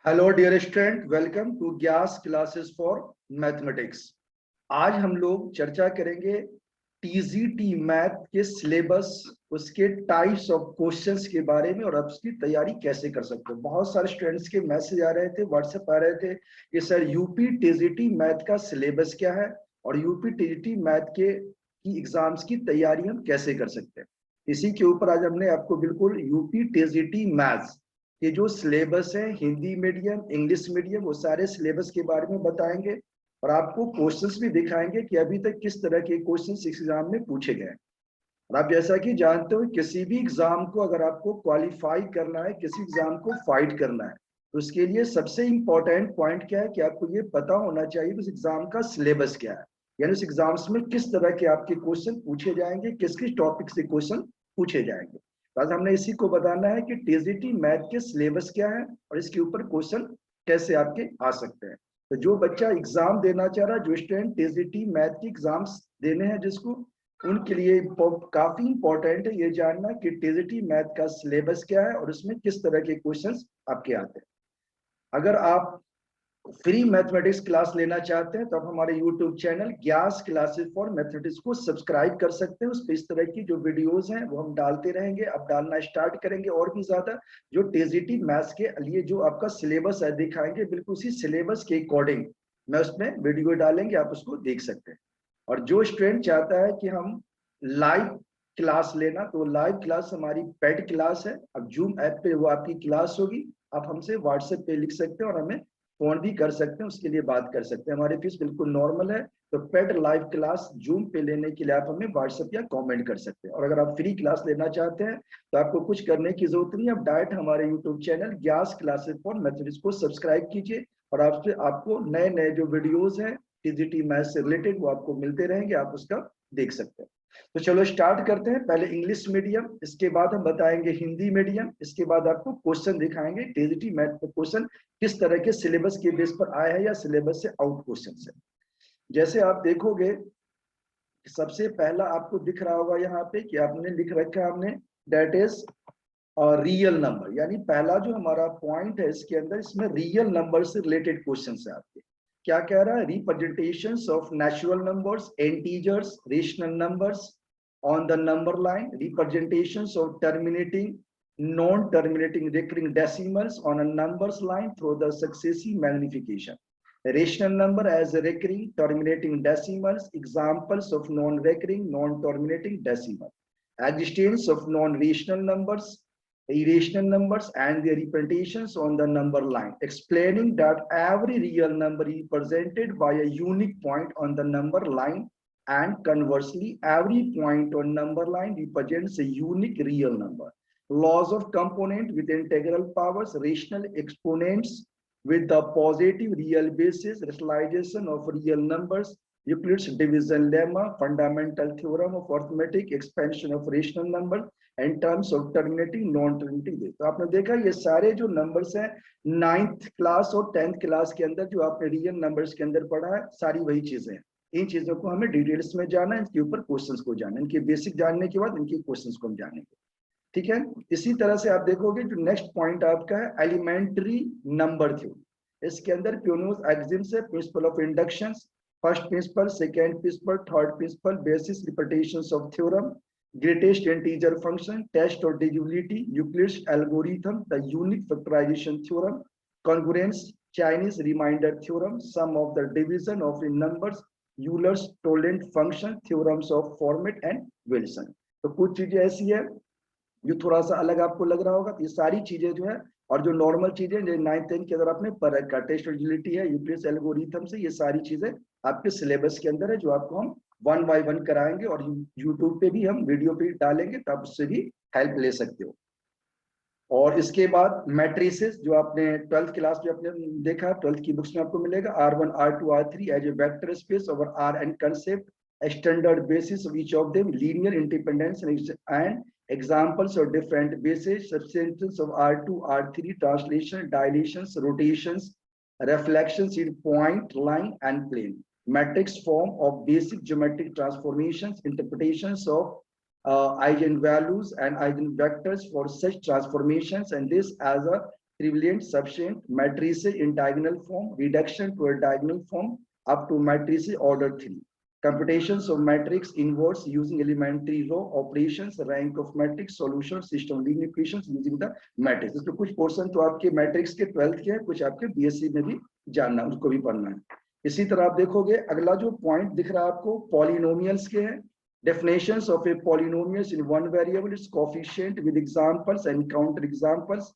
Hello dear student, welcome to ग्यास classes for mathematics. आज हम लोग चर्चा करेंगे टीजीटी मैथ के सिलेबस, उसके टाइप्स ऑफ क्वेश्चंस के बारे में और आप उसकी तैयारी कैसे कर सकते हो। बहुत सारे स्टूडेंट्स के मैसेज आ रहे थे, व्हाट्सएप आ रहे थे कि सर यूपी टीजीटी मैथ का सिलेबस क्या है और यूपी टीजीटी मैथ के की एग्जाम्स की तैयारी हम कैसे कर सकते हैं। इसी के ऊपर आज हमने आपको बिल्कुल यूपी टीजीटी मैथ्स ये जो सिलेबस है, हिंदी मीडियम इंग्लिश मीडियम, वो सारे सिलेबस के बारे में बताएंगे और आपको क्वेश्चंस भी दिखाएंगे कि अभी तक किस तरह के क्वेश्चंस एग्जाम में पूछे गए हैं। और आप जैसा कि जानते हो, किसी भी एग्जाम को अगर आपको क्वालिफाई करना है, किसी एग्जाम को फाइट करना है, तो उसके लिए सबसे इंपॉर्टेंट पॉइंट क्या है कि आपको ये पता होना चाहिए उस एग्जाम का सिलेबस क्या है, यानी उस एग्जाम्स में किस तरह के आपके क्वेश्चन पूछे जाएंगे, किस किस टॉपिक से क्वेश्चन पूछे जाएंगे। तो आज हमने इसी को बताना है कि टीजीटी मैथ के सिलेबस क्या है और इसके ऊपर क्वेश्चन कैसे आपके आ सकते हैं। तो जो बच्चा एग्जाम देना चाह रहा है, जो स्टूडेंट टीजीटी मैथ की एग्जाम्स देने हैं जिसको, उनके लिए काफी इंपॉर्टेंट है ये जानना कि टीजीटी मैथ का सिलेबस क्या है और उसमें किस तरह के क्वेश्चंस आपके आते हैं। अगर आप फ्री मैथमेटिक्स क्लास लेना चाहते हैं तो आप हमारे YouTube channel gas classes for mathematics को सब्सक्राइब कर सकते हैं। उस पर इस तरह की जो वीडियोस हैं वो हम डालते रहेंगे, अब डालना स्टार्ट करेंगे और भी ज्यादा। जो टीजीटी मैथ्स के लिए जो आपका सिलेबस है दिखाएंगे, बिल्कुल उसी सिलेबस के अकॉर्डिंग मैं उसमें वीडियो डालेंगे, आप उसको देख सकते हैं। और जो स्टूडेंट चाहता है कि हम लाइव क्लास लेना, तो लाइव क्लास हमारी पेड क्लास है। अब जूम ऐप पे वो आपकी क्लास होगी, आप हमसे व्हाट्सएप पे लिख सकते हैं और हमें फोन भी कर सकते हैं, उसके लिए बात कर सकते हैं। हमारी फीस बिल्कुल नॉर्मल है। तो पेड लाइव क्लास जूम पे लेने के लिए आप हमें व्हाट्सएप या कमेंट कर सकते हैं। और अगर आप फ्री क्लास लेना चाहते हैं तो आपको कुछ करने की जरूरत नहीं है, आप डायरेक्ट हमारे YouTube channel gas classes for mathematics को सब्सक्राइब कीजिए और आपसे आपको नए नए जो वीडियोज हैं टीजीटी मैथ से रिलेटेड वो आपको मिलते रहेंगे, आप उसका देख सकते हैं। तो चलो स्टार्ट करते हैं। पहले इंग्लिश मीडियम, इसके बाद हम बताएंगे हिंदी मीडियम, इसके बाद आपको क्वेश्चन दिखाएंगे टीजीटी मैथ में क्वेश्चन किस तरह के सिलेबस के बेस पर आया है या सिलेबस से आउट क्वेश्चन है। जैसे आप देखोगे, सबसे पहला आपको दिख रहा होगा यहाँ पे कि आपने लिख रखा है हमने दैट इज रियल नंबर, यानी पहला जो हमारा पॉइंट है इसके अंदर, इसमें रियल नंबर से रिलेटेड क्वेश्चन है आपके। क्या कह रहा है? Representations of natural numbers, integers, rational numbers on the number line, representations of terminating, non-terminating recurring decimals on a numbers line through the successive magnification. Rational number as a recurring terminating decimals, examples of non-recurring, non-terminating decimal. Existence of non-rational numbers, irrational numbers and their representations on the number line, explaining that every real number is represented by a unique point on the number line, and conversely, every point on number line represents a unique real number. Laws of component with integral powers, rational exponents with the positive real basis, rationalization of real numbers, Euclid's division lemma, fundamental theorem of arithmetic, expansion of rational number in terms of terminating non-terminating base. तो आपने देखा ये सारे जो numbers हैं 9th class और 10th class के अंदर जो आपने रियल नंबर्स के अंदर पढ़ा है, सारी वही चीजें हैं। इन चीजों को हमें डिटेल्स में जानना है, इनके ऊपर क्वेश्चंस को जानना है, इनके बेसिक जानने के बाद इनके क्वेश्चंस को हम जानेंगे। ठीक है, इसी तरह से आप देखोगे जो नेक्स्ट पॉइंट आपका है एलिमेंट्री नंबर थ्योरी। इसके अंदर प्यूनोस एक्सिम्स है, principle of inductions, first principle, second principle, third principle, basis repetitions of theorem, greatest integer function, test और divisibility, Euclid's algorithm, the unique factorisation theorem, congruence, Chinese remainder theorem, sum of the division of in numbers, Euler's totient function, theorems of Fermat and Wilson. तो कुछ चीजें ऐसी है जो थोड़ा सा अलग आपको लग रहा होगा, तो ये सारी चीजें जो है और जो नॉर्मल चीजें जो 9th 10th के अंदर आपने पर रखा, टेस्ट एजिलिटी है, यूक्लिड्स एल्गोरिथम से, ये सारी चीजें आपके सिलेबस के अंदर है जो आपको हम 1 बाय 1 कराएंगे और यूट्यूब पे भी हम वीडियो पे डालेंगे, तो आप उससे भी हेल्प ले सकते हो। और इसके बाद मैट्रिसेस जो आपने 12th क्लास में आपने देखा, 12th की बुक्स में आपको मिलेगा, R1 R2 R3 as a vector space over Rn concept, a standard basis of each of them, linear independence and examples of different bases, substances of R2 R3, translation, dilations, rotations, reflections in point, line and plane, matrix form of basic geometric transformations, interpretations of eigenvalues and eigenvectors for such transformations, and this as a trivial, substituent, matrices in diagonal form, reduction to a diagonal form up to matrices order 3. Computations of matrix inverse using elementary row operations, rank of matrix, solution, system linear equations using the matrix. तो कुछ portion तो आपके matrix के 12th के हैं, कुछ आपके BSc में भी जानना, उसको भी पढ़ना है। इसी तरह आप देखोगे अगला जो पॉइंट दिख रहा है आपको पॉलिनोमियल्स के हैं। Definitions of a polynomials in one variable is coefficient with examples and counter examples.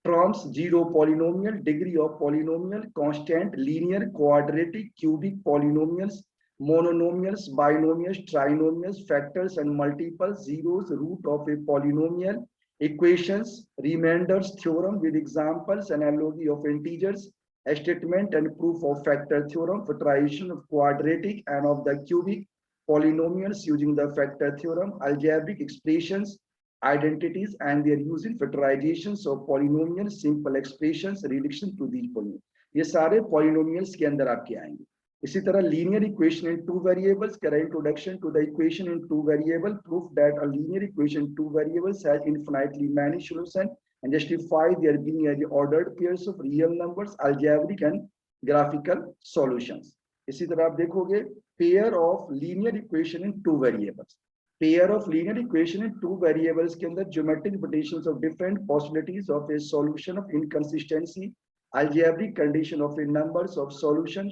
Terms: zero polynomial, degree of polynomial, constant, linear, quadratic, cubic polynomials, monomials, binomials, trinomials, factors and multiples, zeros, root of a polynomial, equations, remainders, theorem with examples, analogy of integers, statement and proof of factor theorem, factorization of quadratic and of the cubic polynomials using the factor theorem, algebraic expressions, identities and their use in factorizations of polynomials, simple expressions, reduction to these polynomials. ये सारे polynomials के अंदर आपके आएंगे। इसी तरह linear equation in two variables, का introduction to the equation in two variable, proof that a linear equation in two variables has infinitely many solutions and justify their being as ordered pairs of real numbers, algebraic and graphical solutions. इसी तरह आप देखोगे pair of linear equation in two variables. Pair of linear equation in two variables के अंदर geometric reputations of different possibilities of a solution of inconsistency, algebraic condition of a numbers of solution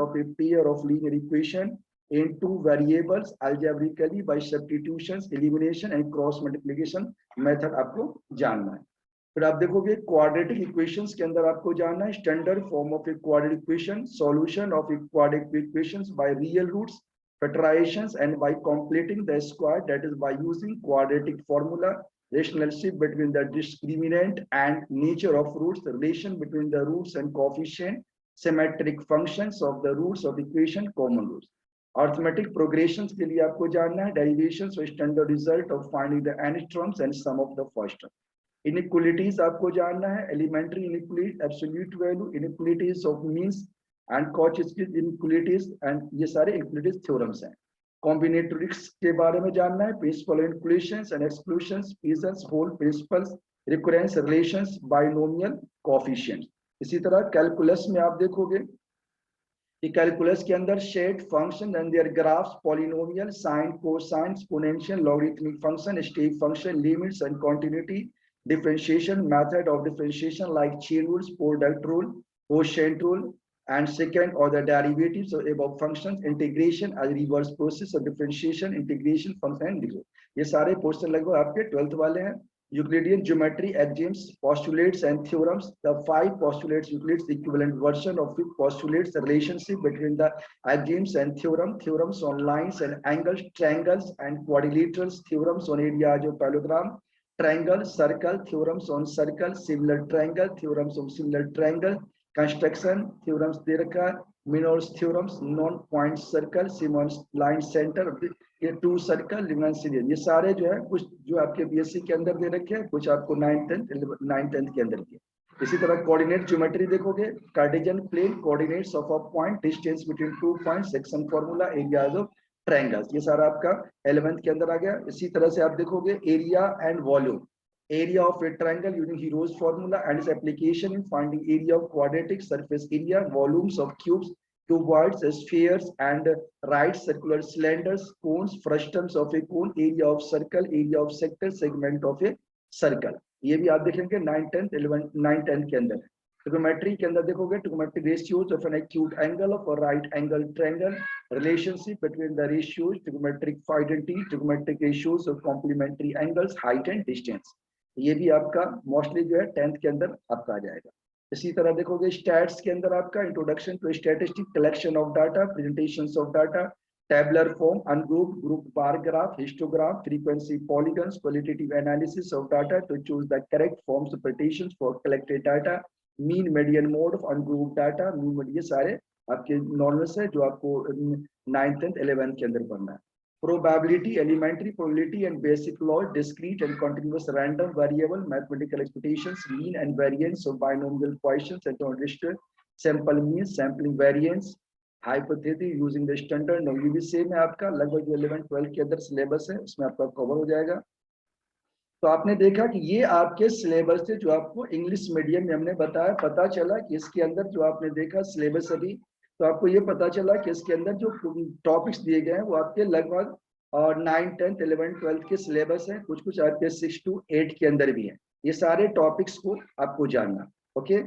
of a pair of linear equation in two variables algebraically by substitutions, elimination and cross multiplication method आपको जानना है। फिर आप देखोगे quadratic equations के अंदर आपको जानना है standard form of a quadratic equation, solution of a quadratic equations by real roots, factorizations and by completing the square, that is by using quadratic formula, relationship between the discriminant and nature of roots, the relation between the roots and coefficient, symmetric functions of the roots of equation, common roots. Arithmetic progressions के लिए आपको जानना है derivations or standard result of finding the nth terms and sum of the first term. Inequalities आपको जानना है elementary inequality, absolute value, inequalities of means and Cauchy inequalities and ये सारे inequalities theorems हैं। Combinatorics के बारे में जानना है principal inclusions and exclusions, Pearson's whole principles, recurrence relations, binomial coefficients। इसी तरह calculus में आप देखोगे कि कैलकुलस के अंदर शेड function and their graphs, polynomial, sine, cosine, exponential, logarithmic function, step function, limits and continuity, differentiation, method of differentiation like chain rules, product rule, quotient rule, and second order derivatives of above functions, integration as reverse process of differentiation, integration function and degree. ये सारे portion लगभग आपके 12th वाले हैं। Euclidean geometry, axioms, postulates and theorems. The 5 postulates Euclid's equivalent version of it postulates the relationship between the axioms and theorems on lines and angles, triangles and quadrilaterals, theorems on areas of parallelogram, triangle, circle, theorems on circle, similar triangle, theorems on similar triangle, construction, theorems दे रखा है, Minor's theorems, non-point circle, Simon's line center, ये to circle, limit, ये सारे जो है कुछ जो आपके बीएससी के अंदर दे रखे हैं, कुछ आपको 9th के अंदर के। इसी तरह कोऑर्डिनेट ज्योमेट्री देखोगे, Cartesian plane, coordinates of a point, distance between 2 points, section formula, areas of triangles, ये सारा आपका 11th के अंदर आ गया। इसी तरह से आप देखोगे area and volume, area of a triangle using Hero's formula and its application in finding area of quadratic, surface area, volumes of cubes, cuboids, spheres and right circular cylinders, cones, frustums of a cone, area of circle, area of sector, segment of a circle। ये भी आप देखेंगे 9, 10, 11, 9, 10 के अंदर। Trigonometry के अंदर देखोगे trigonometric ratios of an acute angle of a right angle triangle, relationship between the ratios, trigonometric identity, trigonometric ratios of complementary angles, height and distance, ये भी आपका मोस्टली जो है 10th के अंदर आपका आ जाएगा। इसी तरह देखोगे स्टैट्स के अंदर आपका introduction to statistic, collection of data, presentations of data, tabular form, ungrouped, group bar graph, histogram, frequency polygons, qualitative analysis of data to choose the correct forms of presentations for collected data, mean median mode of ungrouped data, mean, ये सारे आपके normals है जो आपको 9th and 11th के अंदर पढ़ना है। Probability, elementary probability and basic law, discrete and continuous random variable, mathematical expectations, mean and variance of binomial questions and register, sample mean, sampling variance, hypothesis using the standard। ये भी same है आपका, लगभग 11, 12 के अंदर सिलेबस है, उसमें आपका कवर हो जाएगा। तो आपने देखा कि ये आपके सिलेबस से जो आपको इंग्लिश मीडियम में हमने बताया, पता चला कि इसके अंदर जो आपने देखा सिलेबस अभी, तो आपको ये पता चला कि इसके अंदर जो टॉपिक्स दिए गए हैं वो आपके लगभग और 9, 10, 11, 12 के सिलेबस है, कुछ कुछ आपके 6 to 8 के अंदर भी है। ये सारे टॉपिक्स को आपको जानना। ओके,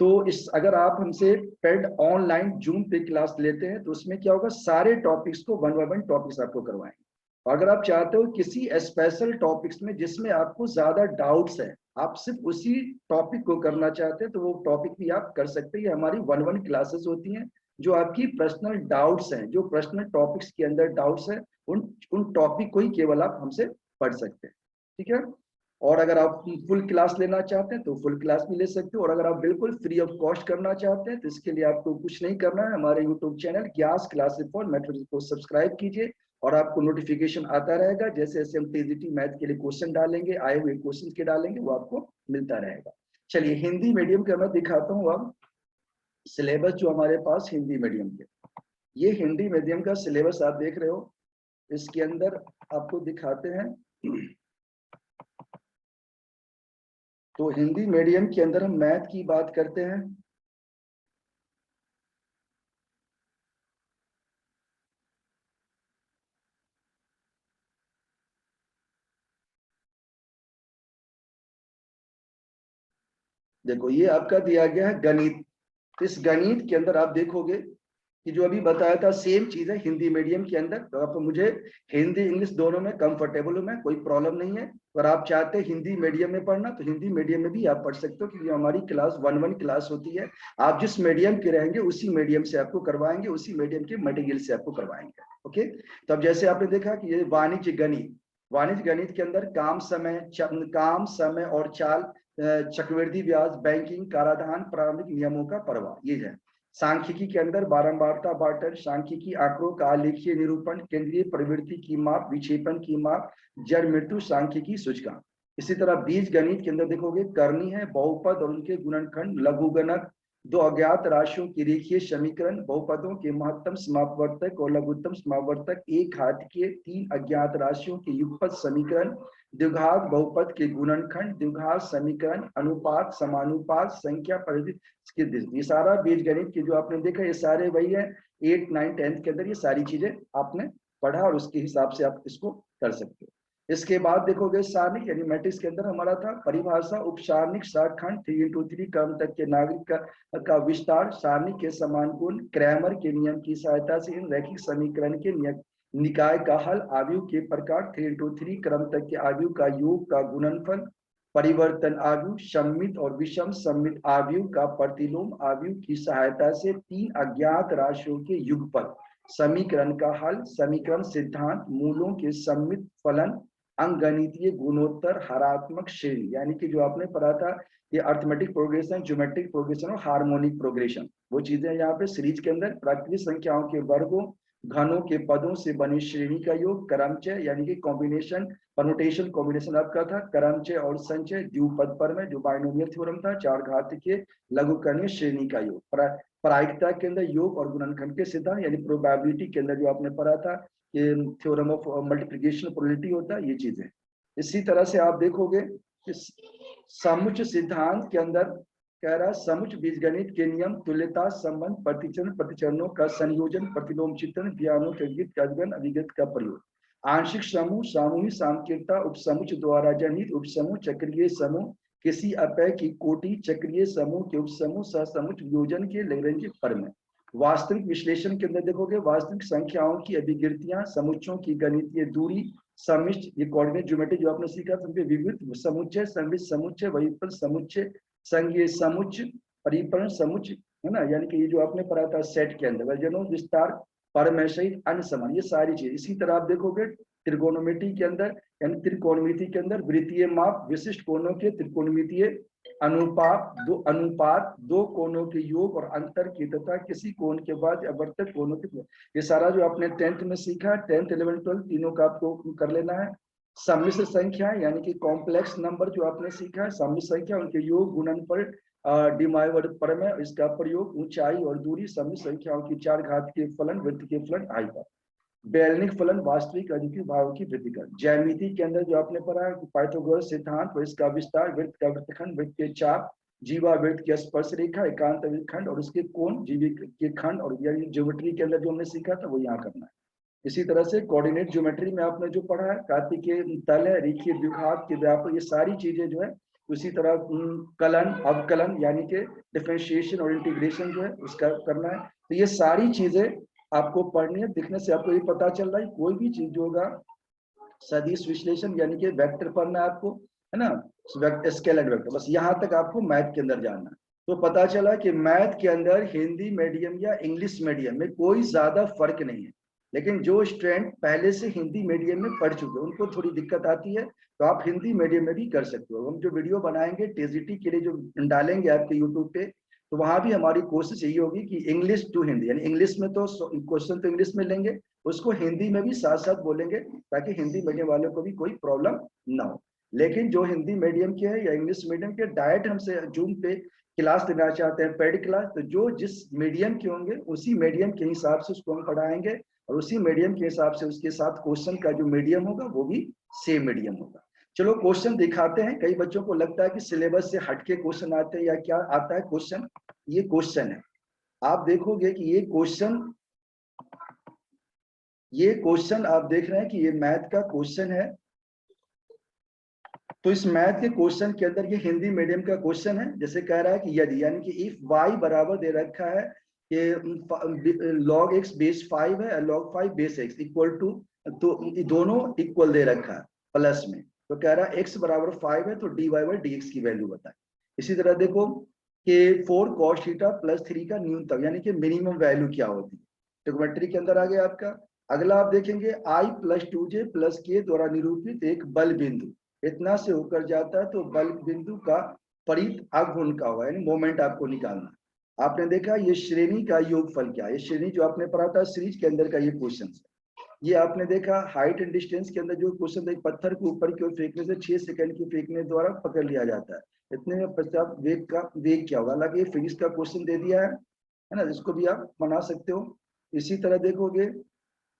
तो इस अगर आप हमसे पेड ऑनलाइन जूम पे क्लास लेते हैं तो उसमें क्या होगा, सारे टॉपिक्स को वन बाय वन टॉपिक्स आपको करवाएंगे। और अगर आप चाहते हो किसी स्पेशल टॉपिक्स में जिसमें आपको ज्यादा डाउट्स है, आप सिर्फ उसी टॉपिक को करना चाहते हैं, तो वो टॉपिक भी आप कर सकते हैं। ये हमारी वन वन क्लासेस होती हैं, जो आपकी पर्सनल डाउट्स हैं, जो पर्सनल टॉपिक्स के अंदर डाउट्स हैं, उन टॉपिक को ही केवल आप हमसे पढ़ सकते हैं। ठीक है, और अगर आप फुल क्लास लेना चाहते हैं तो फुल क्लास भी ले सकते हो, और अगर आप बिल्कुल फ्री ऑफ कॉस्ट करना चाहते हैं तो इसके लिए आपको कुछ नहीं करना है, हमारे YouTube channel gas classes for mathematics को सब्सक्राइब कीजिए और आपको नोटिफिकेशन आता रहेगा। जैसे जैसे हम टीजीटी मैथ के लिए क्वेश्चन डालेंगे, आए हुए क्वेश्चन के डालेंगे, वो आपको मिलता रहेगा। चलिए हिंदी मीडियम का मैं दिखाता हूँ अब सिलेबस जो हमारे पास हिंदी मीडियम के। ये हिंदी मीडियम का सिलेबस आप देख रहे हो, इसके अंदर आपको दिखाते हैं। तो हिंदी मीडियम के अंदर हम मैथ की बात करते हैं। देखो ये आपका दिया गया है गणित। इस गणित के अंदर आप देखोगे कि जो अभी बताया था सेम चीज है हिंदी मीडियम के अंदर। तो आप मुझे हिंदी इंग्लिश दोनों में कंफर्टेबल हूं मैं, कोई प्रॉब्लम नहीं है। अगर आप चाहते हैं हिंदी मीडियम में पढ़ना तो हिंदी मीडियम में भी आप पढ़ सकते हो, क्योंकि हमारी क्लास वन वन क्लास होती है। आप जिस मीडियम के रहेंगे उसी मीडियम से आपको करवाएंगे, उसी मीडियम के मटेरियल से आपको करवाएंगे। ओके, तो अब जैसे आपने देखा कि ये वाणिज्य गणित, वाणिज्य गणित के अंदर काम समय और चाल, चक्रवृद्धि ब्याज, बैंकिंग, कराधान, प्रारंभिक नियमों का प्रवाह, ये है। सांख्यिकी के अंदर बारंबारता पैटर्न, सांख्यिकी आंकड़ों का आलेखीय निरूपण, केंद्रीय प्रवृत्ति की माप, विक्षेपण की माप, जड़ मृत्यु, सांख्यिकी सूचकांक। इसी तरह बीज गणित के अंदर देखोगे करनी है, बहुपद और उनके गुणनखंड, लघुगणक, दो अज्ञात राशियों की रेखीय समीकरण, बहुपदों के महत्तम समापवर्तक और लघुत्तम समापवर्तक, एक हाथ के तीन अज्ञात राशियों के युगपत समीकरण, द्विघात बहुपद के गुणनखंड, द्विघात समीकरण, अनुपात, समानुपात, संख्या परिधि, ये सारा बीज गणित की जो आपने देखा ये सारे वही है 8, 9, 10 के अंदर ये सारी चीजें आपने पढ़ा और उसके हिसाब से आप इसको कर सकते हो। इसके बाद देखोगे सारणिक यानी मैट्रिक्स के अंदर हमारा था परिभाषा, उपसारणिक, शाखंड, 3x3 क्रम तक के नागरिक का विस्तार, सारणिक के समान गुण, क्रैमर के नियम की सहायता से इन रैखिक समीकरण के निकाय का हल, आव्यूह के प्रकार, 3x3 क्रम तक के आव्यूह का योग का गुणनफल, परिवर्तन आव्यूह, सम्मित और विषम सम्मित आव्यूह का प्रतिलोम, आव्यूह की सहायता से तीन अज्ञात राशियों के युगफल, समीकरण का हल, समीकरण सिद्धांत, मूलों के सम्मित फलन, अंकगणितीय गुणोत्तर, हरात्मक श्रेणी, यानी कि जो आपने पढ़ा था ये अर्थमेटिक प्रोग्रेशन, ज्योमेट्रिक प्रोग्रेशन और हार्मोनिक प्रोग्रेशन, वो चीजें यहाँ पे सीरीज के अंदर प्राकृतिक संख्याओं के वर्गों, घनों के पदों से बनी श्रेणी का योग, क्रमचय यानी कि कॉम्बिनेशन, परमुटेशन कॉम्बिनेशन आपका था, क्रमचय और संचय, द्विपद पर में जो बाइनोमियल थ्योरम था, चार घात के लघुकर्णीय श्रेणी का योग, प्रायिकता के अंदर योग और गुणनखंड के सिद्धांत यानी प्रोबेबिलिटी के अंदर जो आपने पढ़ा था कि थ्योरम ऑफ मल्टीप्लिकेशन प्रोबेबिलिटी होता है, ये चीजें। इसी तरह से आप देखोगे कि समुच्चय सिद्धांत के अंदर कह रहा है समुच्चय बीजगणित के नियम, तुल्यता संबंध, प्रतिचरण, प्रतिचरणों का संयोजन, प्रतिलोम चित्रण, व्यानों के गीत का अभिगत का प्रयोग, आंशिक समूह, सामूहिक सांकीर्णता, उपसमुच्चय द्वारा जनित उपसमूह, चक्रीय समूह, किसी अपय की कोटि, चक्रीय समूह के उपसमूह, सहसमुच्चय वियोजन के लैग्रेंज प्रमेय। वास्तविक विश्लेषण के अंदर देखोगे वास्तविक संख्याओं की अभिगिरतियां, समुच्चयों की गणितीय दूरी, समिष्ट ये कोऑर्डिनेट ज्योमेट्री जो आपने सीखा था, उनके विविध समुच्चय, संवित समुच्चय, वहीपल समुच्चय, संघीय समुच्चय, परिपर्ण समुच्चय, है ना, यानी कि ये जो आपने पढ़ा था सेट के अंदर वजनों, विस्तार, परमेय सहित अन्य समान, ये सारी चीज। इसी तरह आप देखोगे त्रिकोणमिति के अंदर यानी त्रिकोणमिति के अंदर वृत्तीय माप, विशिष्ट कोणों के त्रिकोणमितीय अनुपात, दो कोणों के योग और अंतर की, तथा किसी कोण के बाद अवर्तक कोणों के, ये सारा जो आपने 10th में सीखा, 10th 11th 12 तीनों का आपको कर लेना है। सम्मिश्र संख्या यानी कि कॉम्प्लेक्स नंबर जो आपने सीखा है, सम्मिश्र संख्या उनके योग गुणनफल, डिमाइवर्ड प्रमेय, इसका प्रयोग, ऊंचाई और दूरी, सम्मिश्र संख्याओं की चार घात के फलन, वृत्त के फलन, आयता। बेलनिक फलन वास्तविक अधिक भाव की वृद्धि कर। ज्यामिति के अंदर जो आपने पढ़ा है पाइथागोरस सिद्धांत, और इसका विस्तार, वृत्त का वृत्तखंड, वृत्त के चाप, जीवा वृत्त की स्पर्श रेखा, एकांत वृत्त खंड और उसके कोण, जीवी के खंड, और ज्योमेट्री के अंदर जो हमने सीखा था वो यहाँ करना है। इसी तरह से कोऑर्डिनेट ज्योमेट्री में आपने जो पढ़ा है कार्तिकेय तल है, रेखीय द्विघात के व्यापक, ये सारी चीजें जो है उसी तरह कलन, अवकलन यानी कि डिफरेंशिएशन और इंटीग्रेशन जो है उसका करना है। तो ये सारी चीजें आपको पढ़नी है। दिखने से आपको ये पता चल रहा है कोई भी चीज जो होगा सदिश विश्लेषण यानी कि वेक्टर पढ़ना है आपको, है ना, स्केलर वेक्टर, बस यहाँ तक आपको मैथ के अंदर जानना है। तो पता चला कि मैथ के अंदर हिंदी मीडियम या इंग्लिश मीडियम में कोई ज्यादा फर्क नहीं है, लेकिन जो स्टूडेंट पहले से हिंदी मीडियम में पढ़ चुके हैं उनको थोड़ी दिक्कत आती है, तो आप हिंदी मीडियम में भी कर सकते हो। हम जो वीडियो बनाएंगे टीजीटी के लिए जो डालेंगे आपके यूट्यूब पे, तो वहां भी हमारी कोशिश यही होगी कि इंग्लिश टू हिंदी, यानी इंग्लिश में तो क्वेश्चन तो इंग्लिश में लेंगे, उसको हिंदी में भी साथ साथ बोलेंगे, ताकि हिंदी मीडियम वालों को भी कोई प्रॉब्लम ना हो। लेकिन जो हिंदी मीडियम के है या इंग्लिश मीडियम के डायरेक्ट हमसे जूम पे क्लास देना चाहते हैं, पेड क्लास, तो जो जिस मीडियम के होंगे उसी मीडियम के हिसाब से उसको हम पढ़ाएंगे, और उसी मीडियम के हिसाब से उसके साथ क्वेश्चन का जो मीडियम होगा वो भी सेम मीडियम होगा। चलो क्वेश्चन दिखाते हैं। कई बच्चों को लगता है कि सिलेबस से हटके क्वेश्चन आते हैं या क्या आता है क्वेश्चन, ये क्वेश्चन है। आप देखोगे कि ये क्वेश्चन आप देख रहे हैं कि ये मैथ का क्वेश्चन है। तो इस मैथ के क्वेश्चन के अंदर ये हिंदी मीडियम का क्वेश्चन है। जैसे कह रहा है कि यदि, यानी कि इफ y बराबर दे रखा है कि log x बेस 5 है और log 5 base x equal to, तो दोनों इक्वल दे रखा है प्लस में, तो कह रहा है x बराबर 5 है तो dy बाई dx की वैल्यू बताए। इसी तरह देखो कि 4 cos थीटा प्लस 3 का न्यूनतम यानी कि मिनिमम वैल्यू क्या होती है, ट्रिग्नोमेट्री के अंदर आ गया आपका। अगला आप देखेंगे i plus 2j plus k द्वारा निरूपित एक बल बिंदु इतना से होकर जाता है, तो बल बिंदु का परित आघूर्ण का होगा, यानी मोमेंट आपको निकालना। आपने देखा ये श्रेणी का योगफल क्या है, ये श्रेणी जो आपने पढ़ा था सीरीज के अंदर का ये क्वेश्चन है। ये आपने देखा हाइट एंड डिस्टेंस के अंदर जो क्वेश्चन, एक पत्थर को ऊपर की ओर फेंकने से 6 सेकंड की फेंकने द्वारा पकड़ लिया जाता है, इतने में पश्चात वेग क्या होगा। हालांकि ये फिजिक्स का क्वेश्चन दे दिया है ना, इसको भी आप बना सकते हो। इसी तरह देखोगे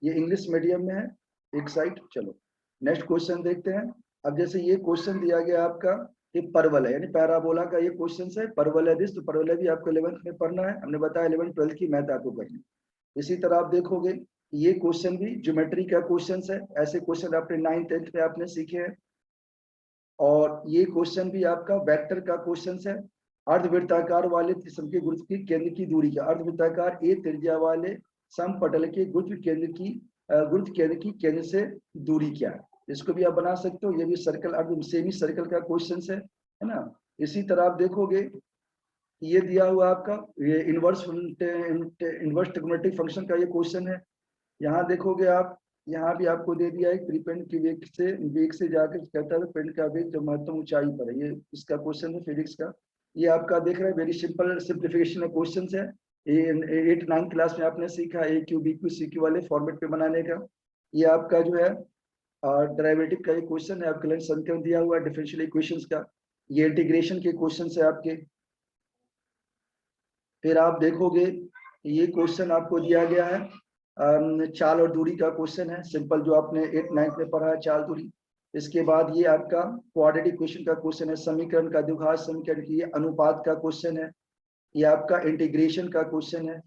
ये इंग्लिश मीडियम में है एक साइड। चलो नेक्स्ट क्वेश्चन देखते हैं। अब जैसे ये क्वेश्चन दिया गया आपका, ये परवल है यानी पैराबोला का ये क्वेश्चन है, परवल है दिस, तो परवल है भी आपको 11th में पढ़ना है, हमने बताया 11th 12th की मैथ आपको करनी। इसी तरह आप देखोगे ये क्वेश्चन भी ज्योमेट्री का क्वेश्चन है, ऐसे क्वेश्चन आपने 9th 10th में आपने सीखे हैं। और ये क्वेश्चन भी आपका वेक्टर का क्वेश्चन है। अर्धवृत्ताकार वाले समके गुरुत्व की केंद्र की दूरी क्या, अर्धवृत्ताकार ए त्रिज्या वाले समपटल के गुरुत्व केंद्र की केंद्र से दूरी क्या है, इसको भी आप बना सकते हो। ये भी सर्कल, अर्ध सेमी सर्कल का क्वेश्चन है ना। इसी तरह आप देखोगे ये दिया हुआ आपका ये इनवर्स ट्रिग्नोमेट्रिक फंक्शन का ये क्वेश्चन है। यहाँ देखोगे आप, यहाँ भी आपको दे दिया है पिंड की वेग से जाकर कहता है पिंड का वेग जो महत्तम ऊंचाई पर है, ये इसका क्वेश्चन है फिजिक्स का। ये आपका देख रहे हैं वेरी सिंपल सिंप्लीफिकेशन क्वेश्चन है। 8 9 क्लास में आपने सीखा A Q B Q C Q वाले फॉर्मेट पे बनाने का। ये आपका जो है डेरिवेटिव का ये क्वेश्चन है, आपके लिए समीकरण दिया हुआ है डिफरेंशियल इक्वेशंस का। ये इंटीग्रेशन के क्वेश्चन है आपके। फिर आप देखोगे ये क्वेश्चन आपको दिया गया है चाल और दूरी का क्वेश्चन है, सिंपल जो आपने 8 9 में पढ़ा है चाल दूरी। इसके बाद ये आपका क्वाड्रेटिक इक्वेशन का क्वेश्चन है, समीकरण का द्विघात समीकरण की अनुपात का क्वेश्चन है। ये आपका इंटीग्रेशन का क्वेश्चन है।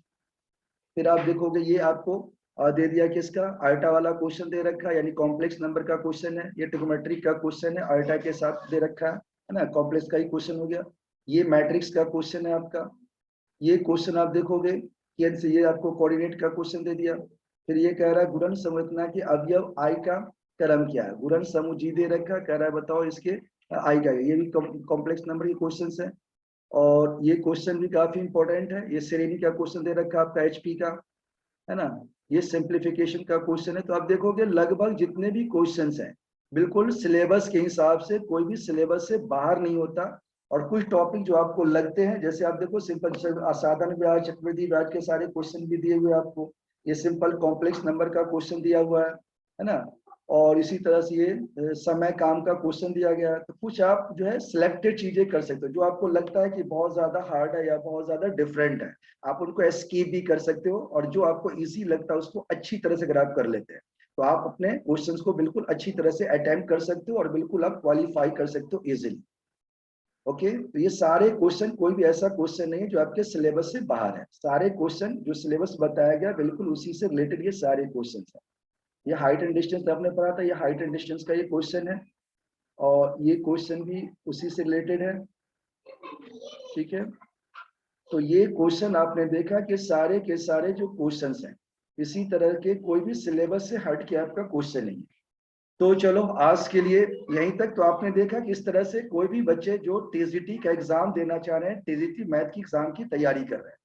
फिर आप देखोगे ये आपको दे दिया कि इसका आल्टा वाला क्वेश्चन दे रखा है, यानी कॉम्प्लेक्स नंबर का क्वेश्चन है। ये ट्रिग्नोमेट्री का क्वेश्चन है, आल्टा के साथ दे रखा है ना, कॉम्प्लेक्स का ही क्वेश्चन हो गया। ये मैट्रिक्स का क्वेश्चन है आपका। ये क्वेश्चन आप देखोगे कि ये आपको कोऑर्डिनेट का क्वेश्चन दे दिया। फिर ये कह रहा है गुणन संरचना के अवयव आई का क्रम क्या है, गुणन समूह जी दे रखा, कह रहा है बताओ इसके आई का, ये भी कॉम्प्लेक्स नंबर के क्वेश्चन है। और ये क्वेश्चन भी काफी इंपॉर्टेंट है, ये श्रेणी का क्वेश्चन दे रखा आपका एचपी का, है ना। ये सिंप्लीफिकेशन का क्वेश्चन है। तो आप देखोगे लगभग जितने भी क्वेश्चन हैं बिल्कुल सिलेबस के हिसाब से, कोई भी सिलेबस से बाहर नहीं होता। और कुछ टॉपिक जो आपको लगते हैं, जैसे आप देखो सिंपल साधारण ब्याज, चक्रवृद्धि ब्याज के सारे क्वेश्चन भी दिए हुए आपको। ये सिंपल कॉम्प्लेक्स नंबर का क्वेश्चन दिया हुआ है ना। और इसी तरह से ये समय काम का क्वेश्चन दिया गया है। तो कुछ आप जो है सिलेक्टेड चीजें कर सकते हो जो आपको लगता है कि बहुत ज्यादा हार्ड है या बहुत ज्यादा डिफरेंट है, आप उनको एस्केप भी कर सकते हो, और जो आपको इजी लगता है उसको अच्छी तरह से अगर आप कर लेते हैं तो आप अपने क्वेश्चंस को बिल्कुल अच्छी तरह से अटेम्प्ट कर सकते हो और बिल्कुल आप क्वालिफाई कर सकते हो इजीली। ओके, तो ये सारे क्वेश्चन, कोई भी ऐसा क्वेश्चन नहीं है जो आपके सिलेबस से बाहर है। सारे क्वेश्चन जो सिलेबस बताया गया बिल्कुल उसी से रिलेटेड ये सारे क्वेश्चन है। ये हाइट एंड डिस्टेंस आपने पढ़ा था, ये हाइट एंड डिस्टेंस का ये क्वेश्चन है, और ये क्वेश्चन भी उसी से रिलेटेड है। ठीक है, तो ये क्वेश्चन आपने देखा कि सारे के सारे जो क्वेश्चंस हैं इसी तरह के, कोई भी सिलेबस से हट के आपका क्वेश्चन नहीं है। तो चलो आज के लिए यहीं तक। तो आपने देखा कि इस तरह से कोई भी बच्चे जो टीजीटी का एग्जाम देना चाह रहे हैं, टीजीटी मैथ की एग्जाम की तैयारी कर रहे हैं,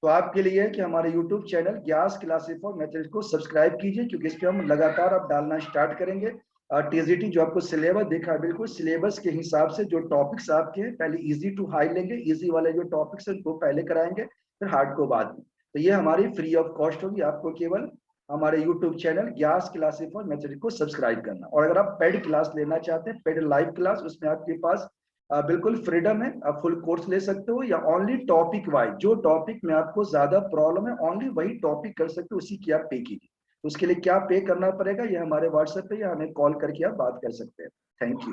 तो आपके लिए है कि हमारे YouTube channel gas classes for mathematics को सब्सक्राइब कीजिए, क्योंकि इस पे हम लगातार अब डालना स्टार्ट करेंगे। टीजीटी जो आपको सिलेबस देखा है बिल्कुल सिलेबस के हिसाब से जो टॉपिक्स आपके हैं पहले इजी टू हाई लेंगे, इजी वाले जो टॉपिक्स हैं उनको पहले कराएंगे, फिर हार्ड को बाद में। तो ये हमारी फ्री ऑफ कॉस्ट होगी, आपको केवल हमारे YouTube channel gas classes for mathematics को सब्सक्राइब करना। और अगर आप पेड क्लास लेना चाहते हैं, पेड लाइव क्लास, उसमें आपके पास बिल्कुल फ्रीडम है, आप फुल कोर्स ले सकते हो, या ओनली टॉपिक वाइज जो टॉपिक में आपको ज्यादा प्रॉब्लम है ओनली वही टॉपिक कर सकते हो, उसी की आप पे कीजिए। उसके लिए क्या पे करना पड़ेगा ये हमारे व्हाट्सएप पे या हमें कॉल करके आप बात कर सकते हैं। Thank you.